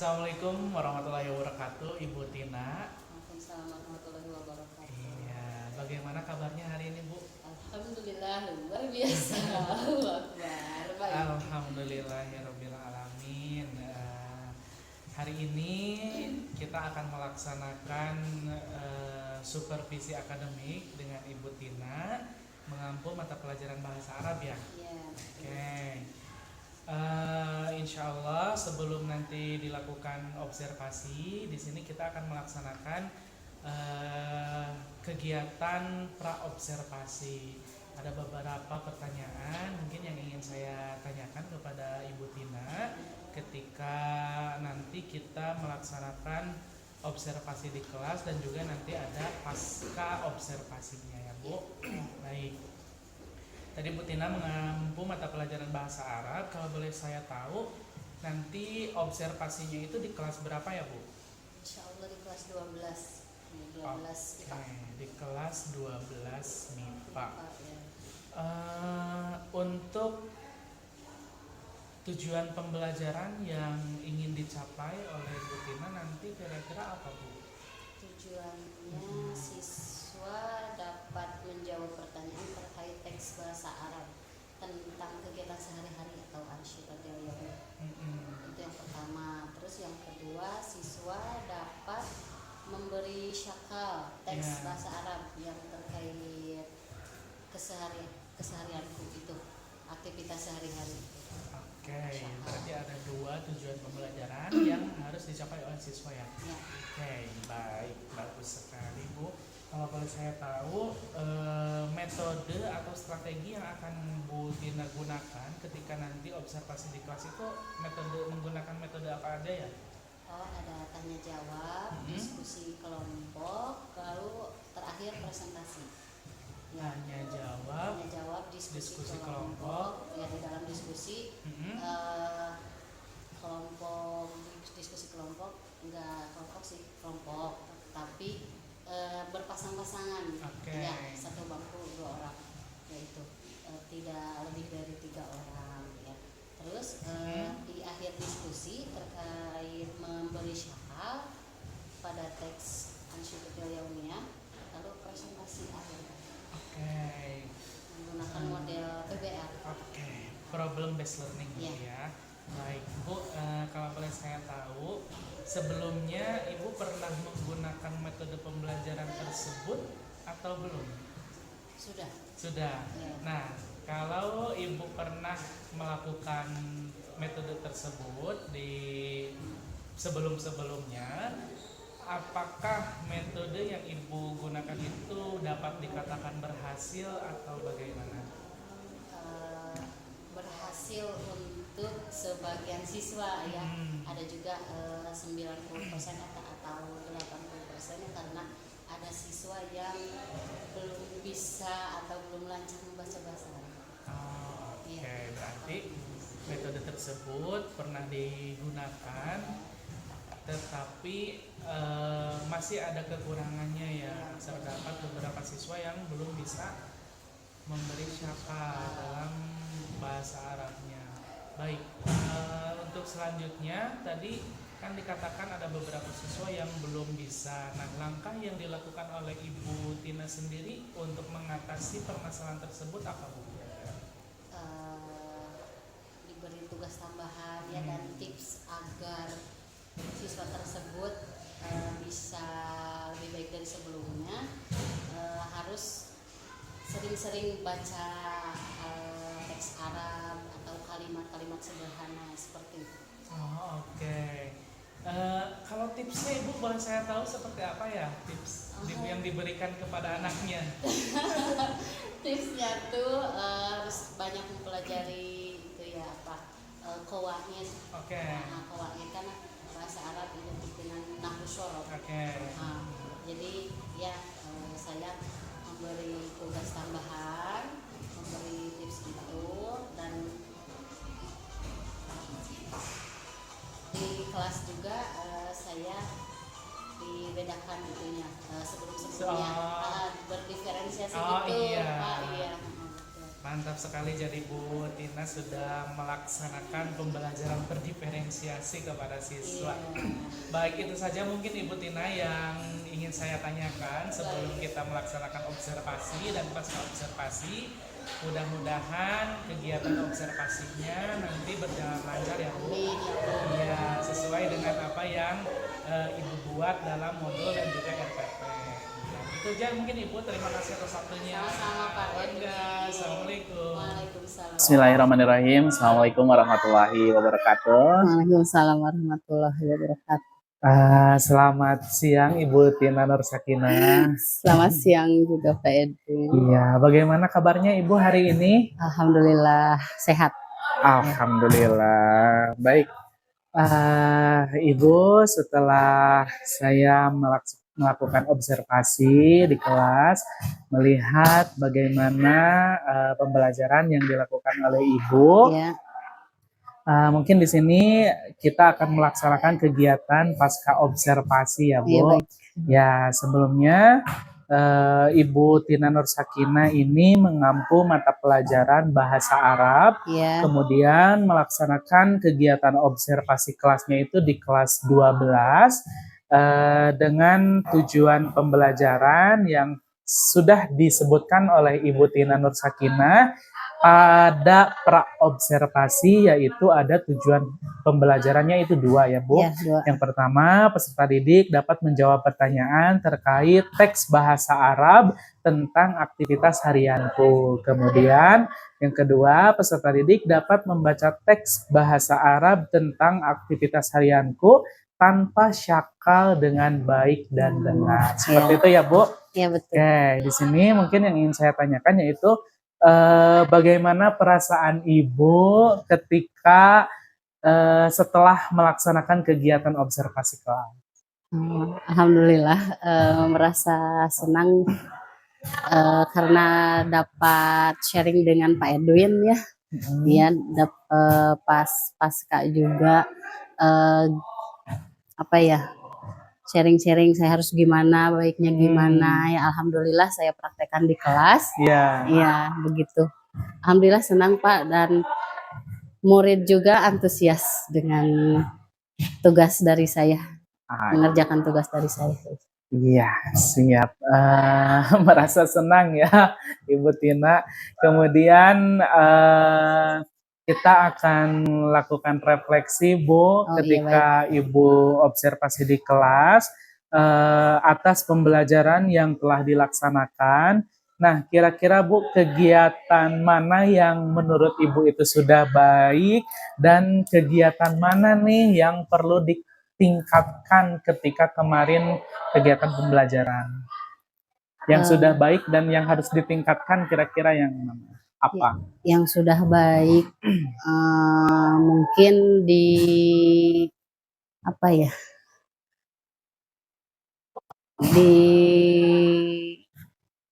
Assalamualaikum warahmatullahi wabarakatuh, Ibu Tina. Waalaikumsalam warahmatullahi wabarakatuh. Iya, bagaimana kabarnya hari ini, Bu? Alhamdulillah luar biasa. Allahu Akbar. Baik. Alhamdulillahirabbil alamin. Hari ini kita akan melaksanakan supervisi akademik dengan Ibu Tina mengampu mata pelajaran bahasa Arab ya. Ya. Oke. Insya Allah sebelum nanti dilakukan observasi, di sini kita akan melaksanakan kegiatan praobservasi. Ada beberapa pertanyaan mungkin yang ingin saya tanyakan kepada Ibu Tina ketika nanti kita melaksanakan observasi di kelas dan juga nanti ada pasca observasinya ya Bu. Baik. Tadi Bu Tina mengampu mata pelajaran bahasa Arab. Kalau boleh saya tahu, nanti observasinya itu di kelas berapa ya Bu? Insya Allah di kelas 12. Di 12 IPA. Di kelas 12 MIPA. Ya. Untuk tujuan pembelajaran yang ingin dicapai oleh Bu Tina nanti kira-kira apa Bu? Tujuannya siswa dapat menjawab pertanyaan terkait teks bahasa Arab tentang kegiatan sehari-hari atau ansyiatul yaumi. Itu yang pertama. Terus yang kedua, siswa dapat memberi syakal teks bahasa Arab yang terkait keseharianku itu, aktivitas sehari-hari. Oke, berarti ada dua tujuan pembelajaran yang harus dicapai oleh siswa ya. Oke, baik, bagus sekali Bu. Kalau boleh saya tahu metode atau strategi yang akan Bu Tina gunakan ketika nanti observasi di kelas itu menggunakan metode apa aja ya? Oh, ada tanya jawab, diskusi kelompok, lalu terakhir presentasi. Ya. Tanya jawab, diskusi kelompok. Ya, di dalam diskusi kelompok enggak kelompok sih, kelompok tapi berpasang-pasangan. Ya, satu bangku 2 orang, yaitu tidak lebih dari 3 orang ya. Terus di akhir diskusi terkait memberi syakal pada teks ansyiatul yaumiyah, lalu presentasi akhir. Menggunakan model PBL. Problem based learning ya. Baik Bu, kalau boleh saya tahu, sebelumnya Ibu pernah menggunakan metode pembelajaran tersebut atau belum? Sudah. Ya. Nah, kalau Ibu pernah melakukan metode tersebut di sebelum-sebelumnya, apakah metode yang Ibu gunakan itu dapat dikatakan berhasil atau bagaimana? Berhasil untuk sebagian siswa ya. Ada juga 90% atau 80% karena ada siswa yang belum bisa atau belum lancar membaca bahasa Arab. Berarti metode tersebut pernah digunakan, tetapi masih ada kekurangannya ya. Terdapat beberapa siswa yang belum bisa memberi syakal dalam bahasa Arabnya. Baik, untuk selanjutnya tadi kan dikatakan ada beberapa siswa yang belum bisa. Nah, langkah yang dilakukan oleh Ibu Tina sendiri untuk mengatasi permasalahan tersebut apa Bu? Diberi tugas tambahan ya, dan tips agar siswa tersebut bisa lebih baik dari sebelumnya, harus sering-sering baca teks Arab atau kalimat-kalimat sederhana seperti itu. Kalau tipsnya Ibu boleh saya tahu seperti apa ya, tips yang diberikan kepada anaknya? Tipsnya tuh harus banyak mempelajari itu ya, qawaid. Qawaid kan bahasa Arab identik dengan nahwu syaraf. Jadi ya, saya memberi tugas tambahan, memberi tips itu, dan di kelas juga saya dibedakan itunya sebelum-sebelumnya, berdiferensiasi gitu Pak. Iya. Mantap sekali, jadi Bu Tina sudah melaksanakan pembelajaran berdiferensiasi kepada siswa. Iya. Baik, itu saja mungkin Ibu Tina yang ingin saya tanyakan sebelum kita melaksanakan observasi dan pasca observasi. Mudah-mudahan kegiatan observasinya nanti berjalan lancar ya Bu. Amin ya Allah. Iya, sesuai dengan apa yang Ibu buat dalam modul dan juga RPP. Nah, itu aja mungkin Ibu, terima kasih atas waktunya. Sama-sama Pak Edwin. Assalamualaikum. Waalaikumsalam. Bismillahirrahmanirrahim. Assalamualaikum warahmatullahi wabarakatuh. Waalaikumsalam warahmatullahi wabarakatuh. Selamat siang Ibu Tina Nur Sakinah. Selamat siang juga Pak Edwin. Iya, bagaimana kabarnya Ibu hari ini? Alhamdulillah sehat. Alhamdulillah, baik. Ibu, setelah saya melakukan observasi di kelas, melihat bagaimana pembelajaran yang dilakukan oleh Ibu. Ya. Mungkin di sini kita akan melaksanakan kegiatan pasca observasi ya Bu. Iya, baik. Ya, sebelumnya Ibu Tina Nur Sakinah ini mengampu mata pelajaran bahasa Arab, Ya. kemudian melaksanakan kegiatan observasi kelasnya itu di kelas 12 dengan tujuan pembelajaran yang sudah disebutkan oleh Ibu Tina Nur Sakinah pada pra-observasi, yaitu ada tujuan pembelajarannya itu dua ya Bu. Ya, dua. Yang pertama, peserta didik dapat menjawab pertanyaan terkait teks bahasa Arab tentang aktivitas harianku. Kemudian yang kedua, peserta didik dapat membaca teks bahasa Arab tentang aktivitas harianku tanpa syakal dengan baik dan benar. Seperti itu ya Bu. Ya, betul. Oke, di sini mungkin yang ingin saya tanyakan yaitu bagaimana perasaan Ibu ketika setelah melaksanakan kegiatan observasi kelas? Alhamdulillah merasa senang karena dapat sharing dengan Pak Edwin ya. Dia pasca juga sharing-sharing saya harus gimana, baiknya gimana. Ya alhamdulillah saya praktekkan di kelas. Iya. Iya, begitu. Alhamdulillah senang Pak, dan murid juga antusias dengan tugas dari saya, mengerjakan tugas dari saya. Iya, siap. Merasa senang ya Ibu Tina. Kemudian kita akan lakukan refleksi Bu ketika Ibu observasi di kelas atas pembelajaran yang telah dilaksanakan. Nah, kira-kira Bu, kegiatan mana yang menurut Ibu itu sudah baik dan kegiatan mana nih yang perlu ditingkatkan ketika kemarin kegiatan pembelajaran? Yang sudah baik dan yang harus ditingkatkan kira-kira yang mana? Apa? Yang sudah baik mungkin di di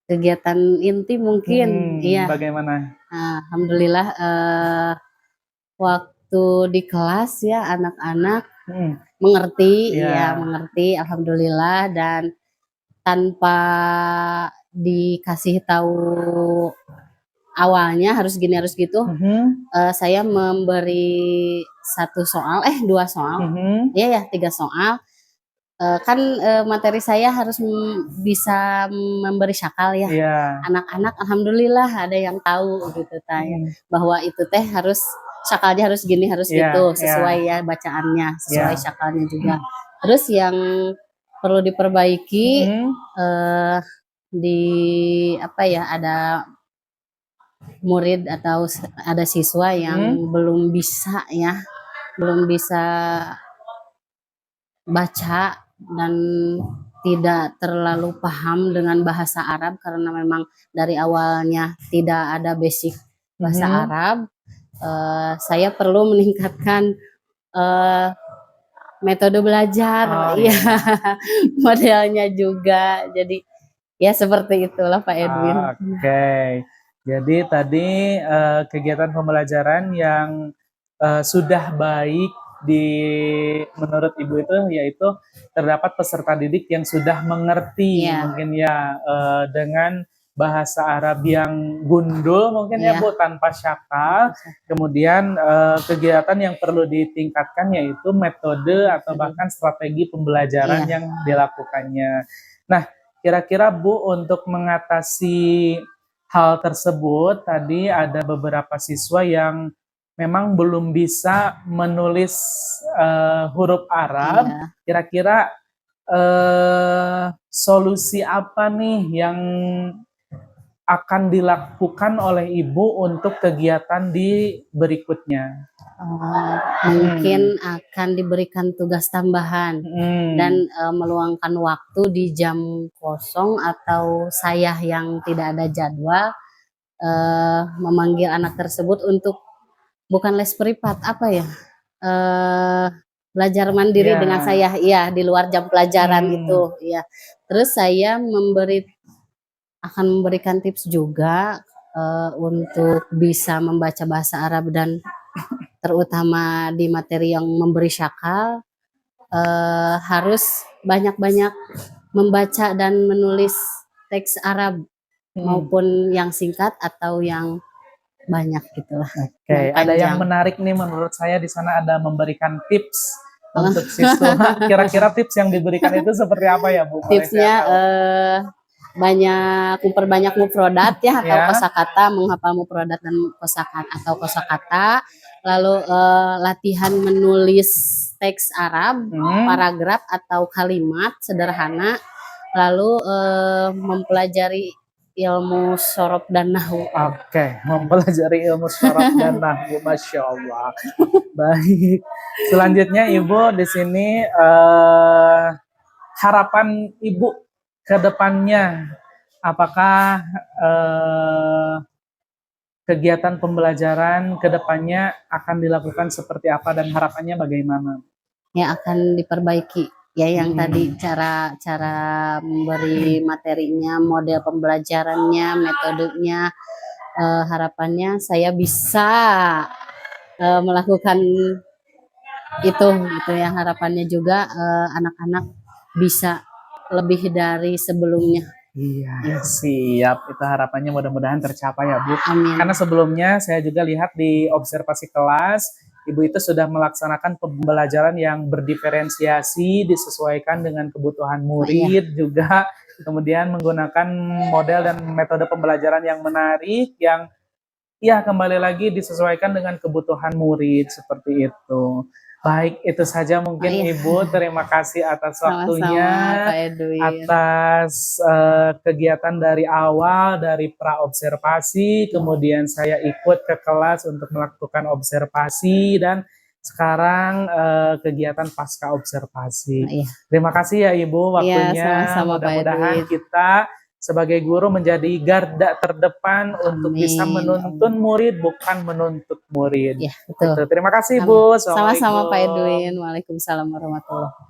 kegiatan inti mungkin. Iya. Bagaimana? Alhamdulillah waktu di kelas ya anak-anak mengerti, ya mengerti, alhamdulillah, dan tanpa dikasih tahu awalnya harus gini harus gitu, saya memberi dua soal, tiga soal. Kan materi saya harus bisa memberi syakal ya. Anak-anak alhamdulillah ada yang tahu gitu bahwa itu teh harus syakalnya harus gini harus gitu, sesuai ya bacaannya, sesuai syakalnya juga. Terus yang perlu diperbaiki ada murid atau ada siswa yang belum bisa baca dan tidak terlalu paham dengan bahasa Arab karena memang dari awalnya tidak ada basic bahasa Arab. Saya perlu meningkatkan metode belajar, modelnya juga. Jadi ya seperti itulah Pak Edwin. Oke. Jadi tadi kegiatan pembelajaran yang sudah baik menurut Ibu itu yaitu terdapat peserta didik yang sudah mengerti mungkin ya dengan bahasa Arab yang gundul mungkin ya Iya. Bu, tanpa syakal. Kemudian kegiatan yang perlu ditingkatkan yaitu metode atau bahkan strategi pembelajaran Iya. yang dilakukannya. Nah, kira-kira Bu, untuk mengatasi hal tersebut, tadi ada beberapa siswa yang memang belum bisa menulis huruf Arab. Iya. Kira-kira solusi apa nih yang akan dilakukan oleh Ibu untuk kegiatan di berikutnya? Mungkin akan diberikan tugas tambahan dan meluangkan waktu di jam kosong atau saya yang tidak ada jadwal, memanggil anak tersebut untuk bukan les privat, apa ya, belajar mandiri Ya. dengan saya, iya, di luar jam pelajaran gitu, ya. Terus saya akan memberikan tips juga untuk bisa membaca bahasa Arab dan terutama di materi yang memberi syakal, harus banyak-banyak membaca dan menulis teks Arab maupun yang singkat atau yang banyak gitulah. Oke, ada yang menarik nih menurut saya, di sana ada memberikan tips untuk siswa. Kira-kira tips yang diberikan itu seperti apa ya Bu? Tipsnya memperbanyak mufrodat ya atau kosakata, menghafal mufrodat dan kosakata, lalu latihan menulis teks Arab, paragraf atau kalimat sederhana, lalu mempelajari ilmu sorof dan nahwu. Oke, mempelajari ilmu sorof dan nahwu, Masya Allah. Baik, selanjutnya Ibu di sini harapan Ibu ke depannya, apakah kegiatan pembelajaran ke depannya akan dilakukan seperti apa dan harapannya bagaimana? Ya, akan diperbaiki. Ya, yang tadi cara memberi materinya, model pembelajarannya, metodenya, harapannya saya bisa melakukan itu gitu ya. Harapannya juga anak-anak bisa lebih dari sebelumnya. Iya, siap. Itu harapannya mudah-mudahan tercapai ya Bu. Amin. Karena sebelumnya saya juga lihat di observasi kelas, Ibu itu sudah melaksanakan pembelajaran yang berdiferensiasi, disesuaikan dengan kebutuhan murid juga, kemudian menggunakan model dan metode pembelajaran yang menarik, yang ya kembali lagi disesuaikan dengan kebutuhan murid, seperti itu. Baik, itu saja mungkin Ibu. Terima kasih atas waktunya, atas kegiatan dari awal, dari pra-observasi, kemudian saya ikut ke kelas untuk melakukan observasi, dan sekarang kegiatan pasca observasi. Terima kasih ya Ibu waktunya. Mudah-mudahan kita sebagai guru menjadi garda terdepan untuk bisa menuntun murid, bukan menuntut murid. Ya, betul. Terima kasih Bu. Sama-sama Pak Edwin. Waalaikumsalam warahmatullahi wabarakatuh.